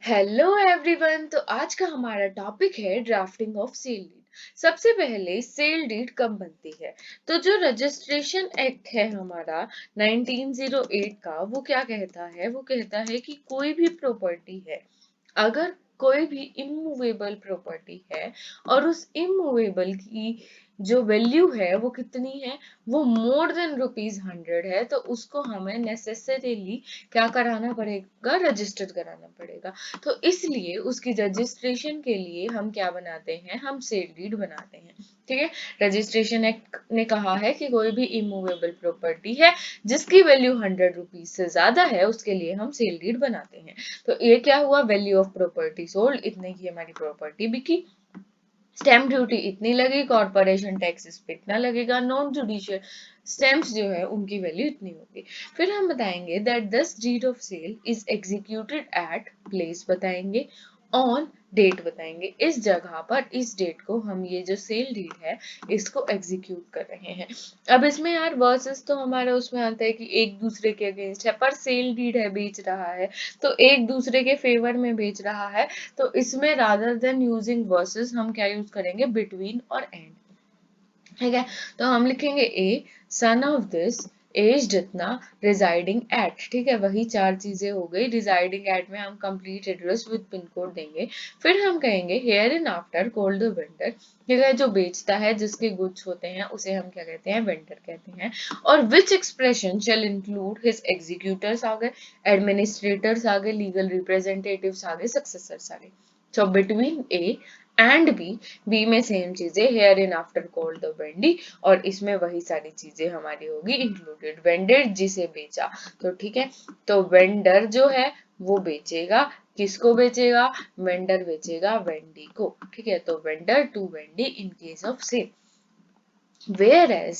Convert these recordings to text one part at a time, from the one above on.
Hello everyone. तो आज का हमारा टॉपिक है ड्राफ्टिंग ऑफ सेल डीड। सबसे पहले सेल डीड कब बनती है? तो जो रजिस्ट्रेशन एक्ट है हमारा 1908 का, वो क्या कहता है? वो कहता है कि कोई भी प्रॉपर्टी है, अगर कोई भी इमूवेबल प्रॉपर्टी है और उस इमूवेबल की जो वैल्यू है वो कितनी है, वो मोर देन ₹100 है, तो उसको हमें नेसेसरीली क्या कराना पड़ेगा? रजिस्टर कराना पड़ेगा। तो इसलिए उसकी रजिस्ट्रेशन के लिए हम क्या बनाते हैं? हम सेल डीड बनाते हैं। ठीक है। रजिस्ट्रेशन एक्ट ने कहा है कि कोई भी इमूवेबल प्रॉपर्टी है जिसकी वैल्यू ₹100 से ज्यादा है, उसके लिए हम सेल डीड बनाते हैं। तो ये क्या हुआ? वैल्यू ऑफ प्रॉपर्टी सोल्ड, इतने की हमारी प्रॉपर्टी बिकी। स्टैम्प ड्यूटी इतनी लगी, कॉर्पोरेशन टैक्स इस पे इतना लगेगा, नॉन जुडिशियल स्टैम्प्स जो है उनकी वैल्यू इतनी होगी। फिर हम बताएंगे that this deed of sale is executed at place, बताएंगे ऑन डेट, बताएंगे इस जगह पर, इस डेट को हम ये जो सेल डीड है इसको एग्जीक्यूट कर रहे हैं। अब इसमें यार वर्सेस तो हमारा उसमें आता है कि एक दूसरे के अगेंस्ट है, पर सेल डीड है, बेच रहा है तो एक दूसरे के फेवर में बेच रहा है। तो इसमें रादर देन यूजिंग वर्सेस हम क्या यूज करेंगे? बिटवीन और एंड। ठीक है। तो हम लिखेंगे ए सन ऑफ दिस एज इतना रिजाइडिंग एट। ठीक है, वही चार चीजें हो गई। रिजाइडिंग एट में हम complete address with pin code देंगे। फिर हम कहेंगे here in after called the vendor. ठीक है, जो बेचता है, जिसके गुड्स होते हैं, उसे हम क्या कहते हैं? वेंडर कहते हैं। और which expression shall include his executors आ गए, एडमिनिस्ट्रेटर्स आ गए, लीगल रिप्रेजेंटेटिव्स आ गए, सक्सेसर्स आ गए। So between A and B में सेम चीजें, hereinafter called the vendee, और इसमें वही सारी चीजें हमारी होगी इंक्लूडेड। वेंडर जिसे बेचा, तो ठीक है, तो वेंडर जो है वो बेचेगा, किसको बेचेगा? वेंडर बेचेगा वेंडी को। ठीक है, तो vendor to vendee in case of sale. Whereas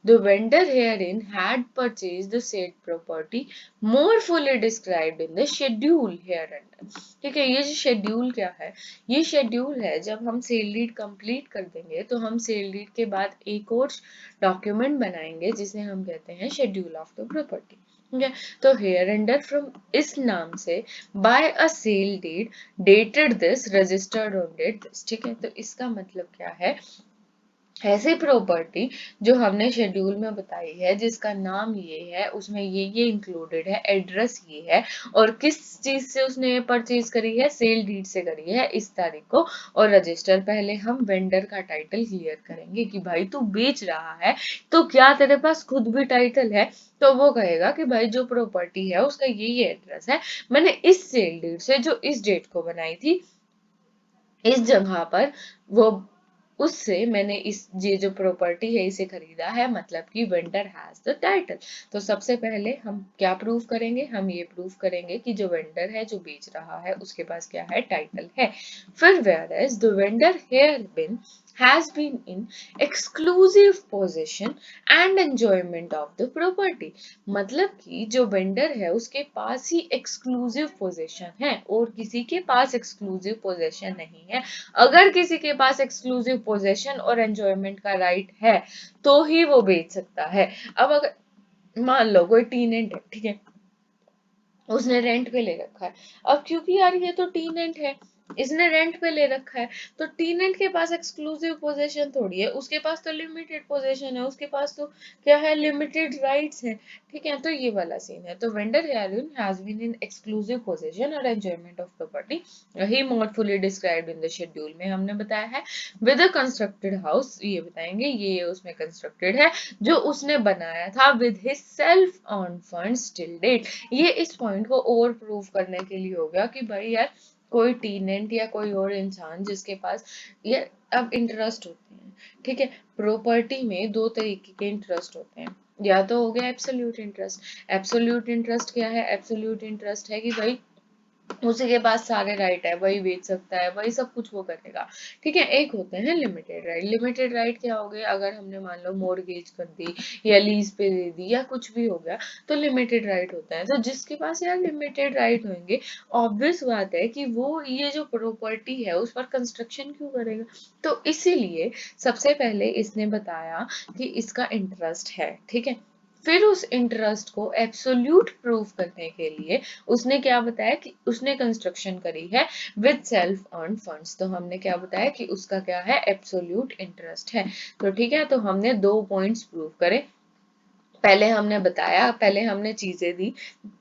the vendor herein had purchased the said property more fully described in the schedule hereunder। ठीक है, ये जो शेड्यूल क्या है? ये शेड्यूल है, जब हम सेल डीड कंप्लीट कर देंगे तो हम सेल डीड के बाद एक और डॉक्यूमेंट बनाएंगे जिसे हम कहते हैं शेड्यूल ऑफ द प्रॉपर्टी। ठीक है, तो हेयर अंडर फ्रॉम इस नाम से by a sale deed dated this registered on date this. ठीक है, तो इसका मतलब क्या है? ऐसी प्रॉपर्टी जो हमने शेड्यूल में बताई है, जिसका नाम ये है, उसमें ये इंक्लूडेड है, एड्रेस ये है, और किस चीज से उसने परचेज करी है? सेल डीड से करी है इस तारीख को। और रजिस्टर, पहले हम वेंडर का टाइटल क्लियर करेंगे कि भाई तू बेच रहा है तो क्या तेरे पास खुद भी टाइटल है? तो वो कहेगा कि भाई जो प्रॉपर्टी है उसका ये एड्रेस है, मैंने इस सेल डीड से जो इस डेट को बनाई थी इस जगह पर, वो उससे मैंने इस ये जो प्रॉपर्टी है इसे खरीदा है, मतलब कि वेंडर हैज द टाइटल। तो सबसे पहले हम क्या प्रूव करेंगे? हम ये प्रूव करेंगे कि जो वेंडर है, जो बेच रहा है, उसके पास क्या है? टाइटल है। फिर whereas the vendor here been has been in exclusive possession and enjoyment of the property। मतलब कि जो वेंडर है उसके पास ही एक्सक्लूसिव पोजेशन है और किसी के पास एक्सक्लूसिव पोजेशन नहीं है। अगर किसी के पास एक्सक्लूसिव पोजेशन और एंजॉयमेंट का राइट है तो ही वो बेच सकता है। अब अगर मान लो कोई टीनेंट है, ठीक है, उसने रेंट पे ले रखा है। अब क्योंकि यार ये तो टीनेंट है, इसने रेंट पे ले रखा है, तो टीनेंट के पास एक्सक्लूसिव पोजेशन थोड़ी है, उसके पास तो लिमिटेड पोजेशन है, उसके पास तो क्या है? लिमिटेड राइट्स है। ठीक है, तो ये वाला सीन है। तो vendor herein has been in exclusive possession और enjoyment of property, he more fully described in the schedule में हमने बताया है। विद अ कंस्ट्रक्टेड हाउस, ये बताएंगे ये उसमें कंस्ट्रक्टेड है जो उसने बनाया था with his self earn funds till date. ये इस पॉइंट को और प्रूव करने के लिए हो गया कि भाई यार कोई टीनेंट या कोई और इंसान जिसके पास ये अब इंटरेस्ट होते हैं। ठीक है, प्रॉपर्टी में दो तरीके के इंटरेस्ट होते हैं। या तो हो गया एब्सोल्यूट इंटरेस्ट। एब्सोल्यूट इंटरेस्ट क्या है? एब्सोल्यूट इंटरेस्ट है कि भाई उसी के पास सारे राइट है, वही बेच सकता है, वही सब कुछ वो करेगा। ठीक है, एक होते हैं लिमिटेड राइट। लिमिटेड राइट क्या हो गए? अगर हमने मान लो मॉर्गेज कर दी या लीज पे दे दी या कुछ भी हो गया तो लिमिटेड राइट होता है। तो जिसके पास यार लिमिटेड राइट होंगे, ऑब्वियस बात है कि वो ये जो प्रॉपर्टी है उस पर कंस्ट्रक्शन क्यों करेगा? तो इसीलिए सबसे पहले इसने बताया कि इसका इंटरेस्ट है। ठीक है, फिर उस इंटरेस्ट को एब्सोल्यूट प्रूफ करने के लिए उसने क्या बताया कि उसने कंस्ट्रक्शन करी है विद सेल्फ अर्न फंड्स। तो हमने क्या बताया कि उसका क्या है, एब्सोल्यूट इंटरेस्ट है। तो ठीक है, तो हमने 2 पॉइंट्स प्रूव करे। पहले हमने बताया, पहले हमने चीजें दी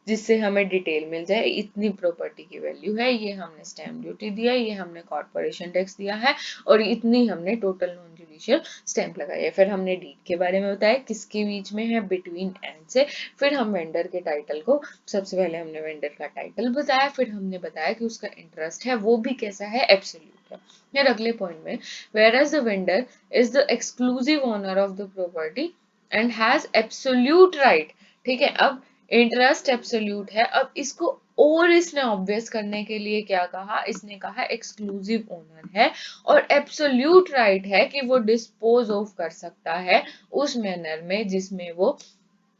जिससे हमें डिटेल मिल जाए, इतनी प्रॉपर्टी की वैल्यू है, ये हमने स्टैम्प ड्यूटी दिया, ये हमने कॉर्पोरेशन टैक्स दिया है, और इतनी हमने टोटल नॉन जुडिशियल स्टैम्प लगाई है। फिर हमने डीड के बारे में बताया किसके बीच में है, बिटवीन एंड से। फिर हम वेंडर के टाइटल को, सबसे पहले हमने वेंडर का टाइटल बताया, फिर हमने बताया कि उसका इंटरेस्ट है वो भी कैसा है, एब्सोल्यूट है। फिर अगले पॉइंट में, whereas the vendor is the exclusive owner of the property and has absolute right. ठीक है, अब इंटरेस्ट एब्सोल्यूट है, अब इसको और इसने ऑब्वियस करने के लिए क्या कहा, इसने कहा एक्सक्लूसिव ओनर है और एब्सोल्यूट राइट है कि वो डिस्पोज ऑफ कर सकता है उस मैनर में जिसमें वो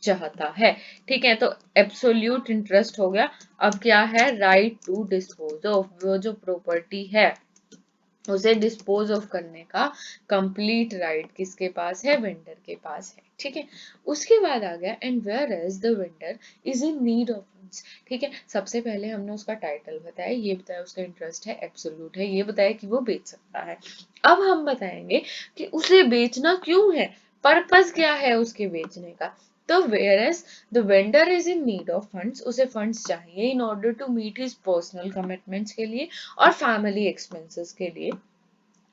चाहता है। ठीक है, तो एब्सोल्यूट इंटरेस्ट हो गया। अब क्या है, राइट टू डिस्पोज ऑफ, वो जो प्रॉपर्टी है उसे डिस्पोज ऑफ करने का कंप्लीट राइट किसके पास है, वेंडर के पास है। ठीक है, उसके बाद आ गया and whereas the vendor is in need of funds. ठीक है, सबसे पहले हमने उसका टाइटल बताया, ये बताया उसका इंटरेस्ट है, एब्सोल्यूट है, ये बताया कि वो बेच सकता है। अब हम बताएंगे कि उसे बेचना क्यों है, पर्पस क्या है उसके बेचने का। तो whereas the vendor is in need of funds, उसे फंड्स चाहिए in order to meet his personal commitments के लिए और फैमिली एक्सपेंसेस के लिए,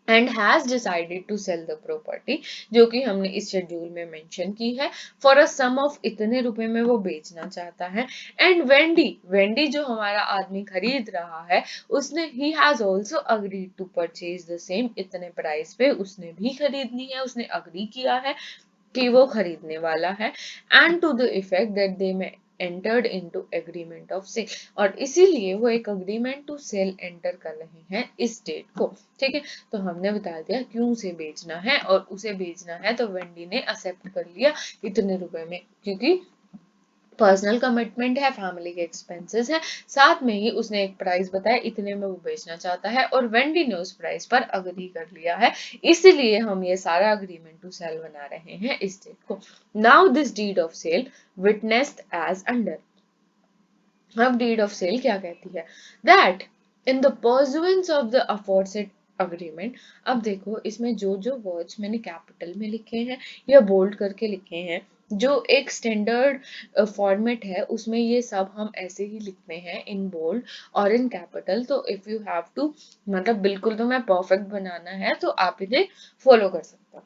and has decided to sell the property, जो कि हमने इस शेड्यूल में मेंशन की है, फॉर अ सम ऑफ इतने रुपए में वो बेचना चाहता है। एंड वेंडी, वेंडी जो हमारा आदमी खरीद रहा है, उसने ही has also agreed to purchase the same, इतने प्राइस पे उसने भी खरीदनी है, उसने अग्री किया है कि वो खरीदने वाला है। And to the effect that they में entered into agreement of sale, और इसीलिए वो एक अग्रीमेंट टू सेल एंटर कर रहे हैं इस डेट को। ठीक है, तो हमने बता दिया क्यों उसे बेचना है, और उसे बेचना है तो वेंडी ने एक्सेप्ट कर लिया इतने रुपए में, क्योंकि पर्सनल कमिटमेंट है, फैमिली के एक्सपेंसेस है, साथ में ही उसने एक प्राइस बताया, इतने में वो बेचना चाहता है और वेंडी ने उस प्राइस पर अग्री कर लिया है, इसीलिए हम ये सारा अग्रीमेंट टू सेल बना रहे हैं इस डेट को। Now this deed of sale witnessed as under. अब डीड ऑफ सेल क्या कहती है, that in the pursuance of the aforesaid agreement. अब देखो इसमें जो जो वर्ड्स मैंने कैपिटल में लिखे हैं या बोल्ड करके लिखे हैं, जो एक स्टैंडर्ड फॉर्मेट है उसमें ये सब हम ऐसे ही लिखते हैं इन बोल्ड और इन कैपिटल। तो इफ यू हैव टू, मतलब बिल्कुल तुम्हें परफेक्ट बनाना है तो आप इन्हें फॉलो कर सकते हो।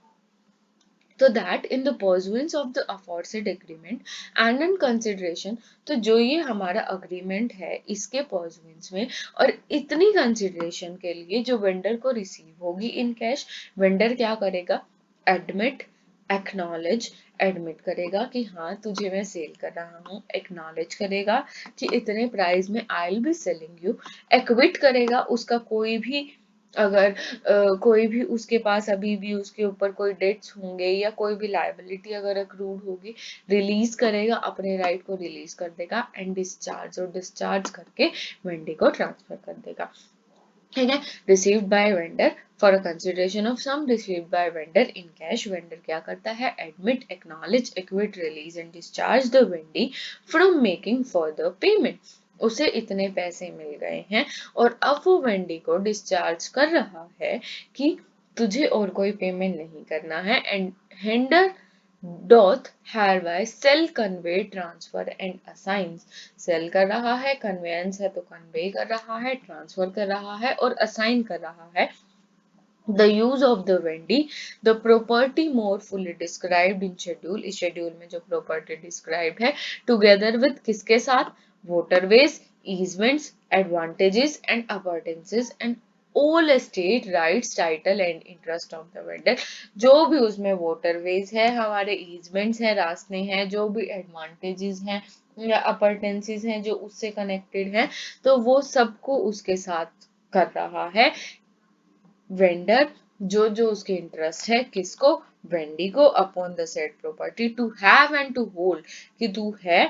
तो that in the pursuance of the aforesaid agreement and in consideration, तो जो ये हमारा अग्रीमेंट है इसके परसुएंस में और इतनी कंसिडरेशन के लिए जो वेंडर को रिसीव होगी इन कैश, वेंडर क्या करेगा, एडमिट, एक्नॉलेज, एडमिट करेगा कि हाँ तुझे मैं सेल कर रहा हूँ, एक्नॉलेज करेगा कि इतने प्राइस में I will be selling you, equity करेगा उसका कोई भी, अगर कोई भी उसके पास अभी भी उसके ऊपर कोई डेट्स होंगे या कोई भी लायबिलिटी अगर अक्रूड होगी, रिलीज करेगा, अपने राइट को रिलीज कर देगा, एंड डिस्चार्ज, और डिस्चार्ज करके वेंडर को ट्रांसफर कर देगा। ठीक है, received by vendor for a consideration of sum, received by vendor in cash, vendor क्या करता है, admit, acknowledge, acquit, release and discharge the vendee from making further payment. उसे इतने पैसे मिल गए हैं और अब वो वेंडी को डिस्चार्ज कर रहा है कि तुझे और कोई पेमेंट नहीं करना है, and vendor doth hereby sell, convey, transfer and assigns। Sell कर रहा है, कन्वेयंस है तो कन्वे कर रहा है, ट्रांसफर कर रहा है और असाइन कर रहा है the use of the Wendy the property more fully described in schedule, इस शेड्यूल में जो प्रॉपर्टी डिस्क्राइब है, together with किसके साथ, waterways, easements, advantages and appurtenances and all estate rights, title and interest of the vendor। जो भी उसमें waterways है, हमारे easements है, रास्ते हैं, जो भी advantages हैं या appurtenances हैं जो उससे connected हैं, तो वो सबको उसके साथ कर रहा है वेंडर, जो जो उसके इंटरेस्ट है किसको, वेंडी को, upon the said property to have and to hold, कि तू है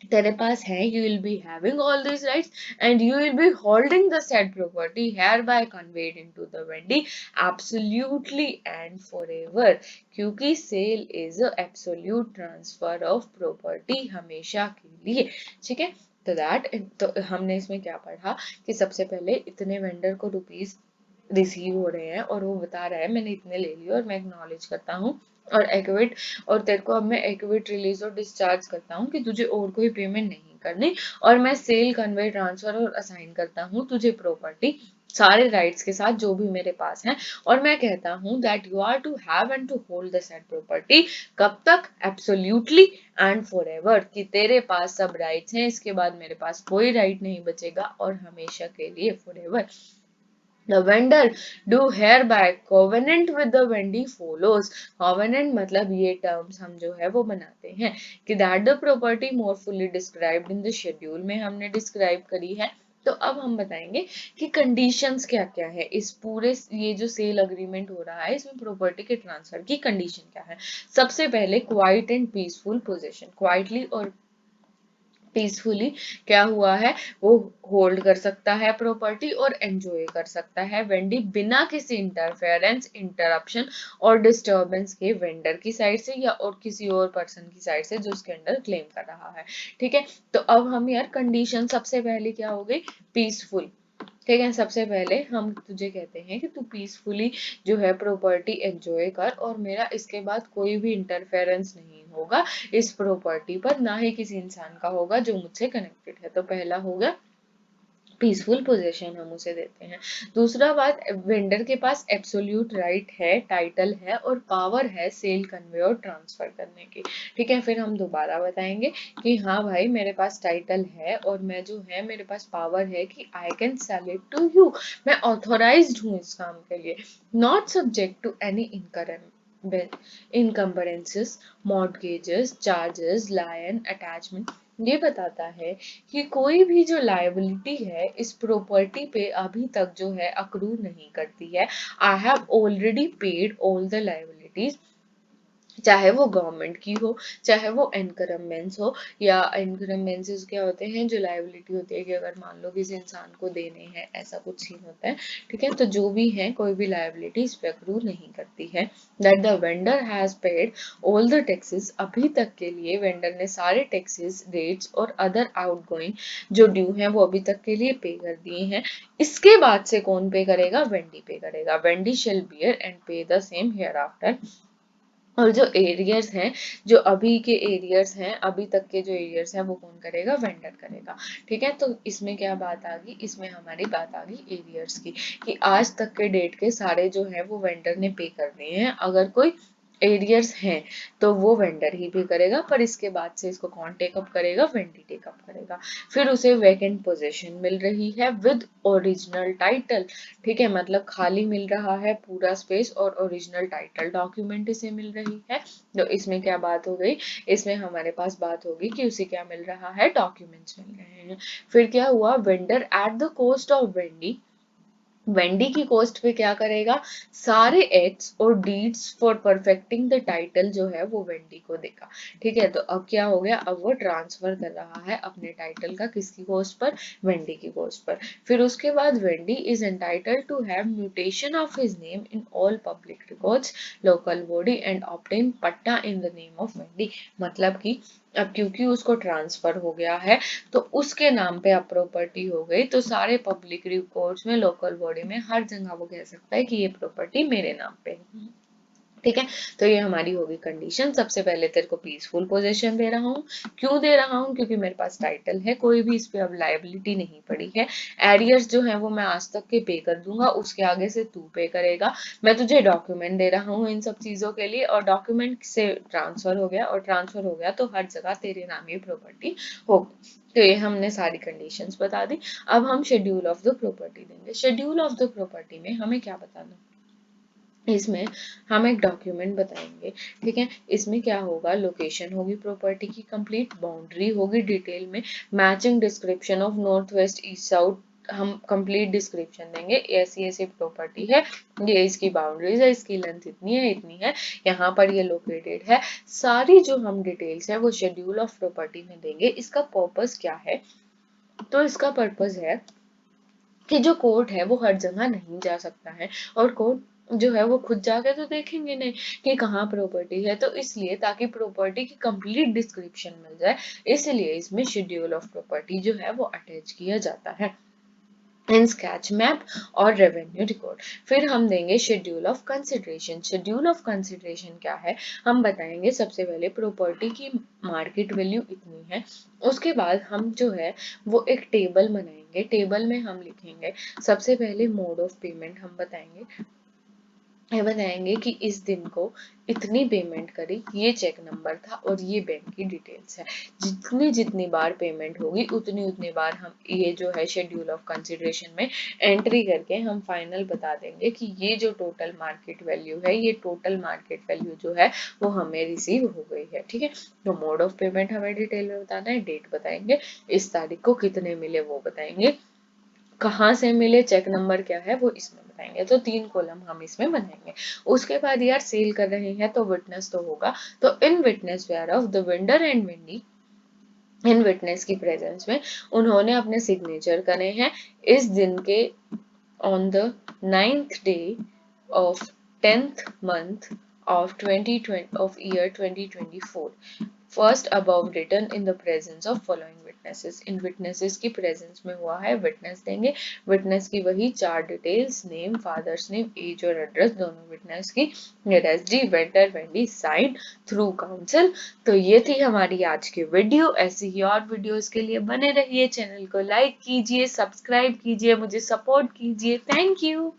तेरे पास है, you will be having all these rights and you will be holding the said property hereby conveyed into the vendee absolutely and forever, क्योंकि sale is absolute transfer of property हमेशा के लिए। ठीक है, तो दैट, तो हमने इसमें क्या पढ़ा कि सबसे पहले इतने वेंडर को रुपीज रिसीव हो रहे हैं और वो बता रहा है मैंने इतने ले लिए और मैं एक्नॉलेज करता हूँ और एक्विट, और तेरे को अब मैं एक्विट रिलीज और डिस्चार्ज करता हूँ कि तुझे और कोई पेमेंट नहीं करनी, और मैं सेल कन्वे ट्रांसफर और असाइन करता हूँ तुझे प्रॉपर्टी सारे राइट्स के साथ जो भी मेरे पास हैं, और मैं कहता हूँ that you are to have and to hold the said property, कब तक, एब्सोल्यूटली एंड फॉर एवर, कि तेरे पास सब राइट्स हैं, इसके बाद मेरे पास कोई राइट नहीं बचेगा और हमेशा के लिए for ever. The vendor do hereby covenant with the vendee follows. Covenant मतलब ये terms हम जो है वो बनाते हैं कि that the property more fully described in the schedule में हमने describe करी है। तो अब हम बताएंगे कि कंडीशंस क्या क्या है इस पूरे ये जो सेल अग्रीमेंट हो रहा है इसमें प्रॉपर्टी के ट्रांसफर की कंडीशन क्या है। सबसे पहले quiet and peaceful position, quietly और पीसफुली क्या हुआ है, वो होल्ड कर सकता है प्रॉपर्टी और एंजॉय कर सकता है वेंडी बिना किसी इंटरफेरेंस, इंटरप्शन और डिस्टरबेंस के वेंडर की साइड से या और किसी और पर्सन की साइड से जो उसके अंडर क्लेम कर रहा है। ठीक है, तो अब हम यार कंडीशन सबसे पहले क्या हो गई, पीसफुल। ठीक है, सबसे पहले हम तुझे कहते हैं कि तू पीसफुली जो है प्रॉपर्टी एंजॉय कर और मेरा इसके बाद कोई भी इंटरफेरेंस नहीं होगा इस प्रॉपर्टी पर, ना ही किसी इंसान का होगा जो मुझसे कनेक्टेड है। तो पहला हो गया पीसफुल पोजीशन हम उसे देते हैं। दूसरा बात, वेंडर के पास एब्सोल्यूट राइट है, टाइटल है और पावर है सेल कन्वे और ट्रांसफर करने की। ठीक है, फिर हम दोबारा बताएंगे कि हाँ भाई मेरे पास टाइटल है और मैं जो है मेरे पास पावर है कि I can sell it to you, मैं ऑथोराइज्ड हूँ इस काम के लिए, not subject to any encumbrances, mortgages, charges, lien attachment. ये बताता है कि कोई भी जो लायबिलिटी है इस प्रॉपर्टी पे अभी तक जो है अक्रू नहीं करती है। I have already paid all the liabilities, चाहे वो गवर्नमेंट की हो, चाहे वो एनकरमेंट्स हो, या एनकरमेंट्स क्या होते हैं, जो लायबिलिटी होती है कि अगर मान लो किसी इंसान को देने हैं ऐसा कुछ सीन होता है। ठीक है, तो जो भी है कोई भी लायबिलिटी इस पे अक्रू नहीं करती है। That the vendor has paid all the taxes, अभी तक के लिए वेंडर ने सारे टैक्सेस, रेट्स और अदर आउटगोइंग जो ड्यू हैं वो अभी तक के लिए पे कर दिए हैं। इसके बाद से कौन पे करेगा, वेंडी पे करेगा। वेंडी शेल बियर एंड पे द सेम हियर आफ्टर। और जो एरियर्स हैं, जो अभी के एरियर्स हैं, अभी तक के जो एरियर्स हैं वो कौन करेगा, वेंडर करेगा। ठीक है, तो इसमें क्या बात आ गई, इसमें हमारी बात आ गई एरियर्स की, कि आज तक के डेट के सारे जो है वो वेंडर ने पे करने हैं। अगर कोई एरियर्स हैं तो वो वेंडर ही पे करेगा, पर इसके बाद से इसको कौन टेकअप करेगा, वेंडी टेकअप करेगा। फिर उसे वैकेंट पोजीशन मिल रही है विद ओरिजिनल टाइटल। ठीक है, मतलब खाली मिल रहा है पूरा स्पेस और ओरिजिनल टाइटल डॉक्यूमेंट इसे मिल रही है। तो इसमें क्या बात हो गई, इसमें हमारे पास बात होगी कि उसे क्या मिल रहा है, डॉक्यूमेंट्स मिल रहे हैं। फिर क्या हुआ, vendor at the cost of Wendy, Wendy की कॉस्ट पे क्या करेगा, सारे एक्ट्स और deeds for perfecting the title जो है वो वेंडी को देगा। ठीक है, तो अब क्या हो गया, अब वो ट्रांसफर कर रहा है अपने टाइटल का किसकी कॉस्ट पर, वेंडी की कॉस्ट पर। फिर उसके बाद vendee is entitled to have mutation of his name in all public records, local body and obtain patta in the name of vendee. मतलब कि अब क्योंकि उसको ट्रांसफर हो गया है तो उसके नाम पे अब प्रॉपर्टी हो गई, तो सारे पब्लिक रिकॉर्ड्स में, लोकल बॉडी में, हर जगह वो कह सकता है कि ये प्रॉपर्टी मेरे नाम पे है। ठीक है, तो ये हमारी होगी कंडीशन। सबसे पहले तेरे को पीसफुल पोजीशन दे रहा हूँ, क्यों दे रहा हूँ, क्योंकि मेरे पास टाइटल है, कोई भी इस पे अब लायबिलिटी नहीं पड़ी है। एरियर्स जो है वो मैं आज तक के पे कर दूंगा, उसके आगे से तू पे करेगा। मैं तुझे डॉक्यूमेंट दे रहा हूँ इन सब चीजों के लिए, और डॉक्यूमेंट से ट्रांसफर हो गया, और ट्रांसफर हो गया तो हर जगह तेरे नाम ये प्रॉपर्टी होगी। तो ये हमने सारी कंडीशंस बता दी। अब हम शेड्यूल ऑफ द प्रॉपर्टी देंगे। शेड्यूल ऑफ द प्रॉपर्टी में हमें क्या बताना, इसमें हम एक डॉक्यूमेंट बताएंगे। ठीक है, इसमें क्या होगा, लोकेशन होगी प्रॉपर्टी की कंप्लीट, बाउंड्री होगी डिटेल में, matching description of north west east south हम कंप्लीट डिस्क्रिप्शन देंगे, ऐसी ऐसी प्रॉपर्टी है, ये इसकी बाउंड्रीज है, इसकी लेंथ इतनी है, यहाँ पर ये लोकेटेड है, सारी जो हम डिटेल्स है वो शेड्यूल ऑफ प्रॉपर्टी में देंगे। इसका पर्पस क्या है? तो इसका पर्पस है कि जो कोर्ट है वो हर जगह नहीं जा सकता है, और कोर्ट जो है वो खुद जाके तो देखेंगे नहीं कि कहाँ प्रॉपर्टी है, तो इसलिए ताकि प्रॉपर्टी की कंप्लीट डिस्क्रिप्शन मिल जाए, इसलिए इसमें शेड्यूल ऑफ प्रॉपर्टी जो है वो अटैच किया जाता है इन स्केच मैप और रेवेन्यू रिकॉर्ड। फिर हम देंगे schedule of consideration. Schedule of consideration क्या है? हम बताएंगे सबसे पहले प्रॉपर्टी की मार्केट वैल्यू इतनी है, उसके बाद हम जो है वो एक टेबल बनाएंगे, टेबल में हम लिखेंगे सबसे पहले मोड ऑफ पेमेंट हम बताएंगे, ये बताएंगे कि इस दिन को इतनी पेमेंट करी, ये चेक नंबर था और ये बैंक की डिटेल्स है, जितनी जितनी बार पेमेंट होगी उतनी उतनी बार हम ये जो है शेड्यूल ऑफ कंसिडरेशन में एंट्री करके हम फाइनल बता देंगे कि ये जो टोटल मार्केट वैल्यू है, ये टोटल मार्केट वैल्यू जो है वो हमें रिसीव हो गई है। ठीक है, तो मोड ऑफ पेमेंट हमें डिटेल में बताना है, डेट बताएंगे, इस तारीख को कितने मिले वो बताएंगे, कहाँ से मिले, चेक नंबर क्या है वो इसमें बताएंगे। तो 3 कॉलम हम इसमें बनाएंगे। उसके बाद यार सेल कर रहे हैं तो विटनेस तो होगा, तो in witness whereof the vendor and vendee, in witness की प्रेजेंस में उन्होंने अपने सिग्नेचर करे हैं इस दिन के on the 9th day of 10th month of 2020 of year 2024, first above written in the presence of following witnesses। In witnesses की presence में हुआ है, witness देंगे, witness की वही 4 details, name, father's name, age और एड्रेस दोनों witness की, SD vendor vendee sign through council. तो ये थी हमारी आज की वीडियो। ऐसी ही और वीडियोस के लिए बने रहिए, चैनल को लाइक कीजिए, सब्सक्राइब कीजिए, मुझे सपोर्ट कीजिए। Thank you.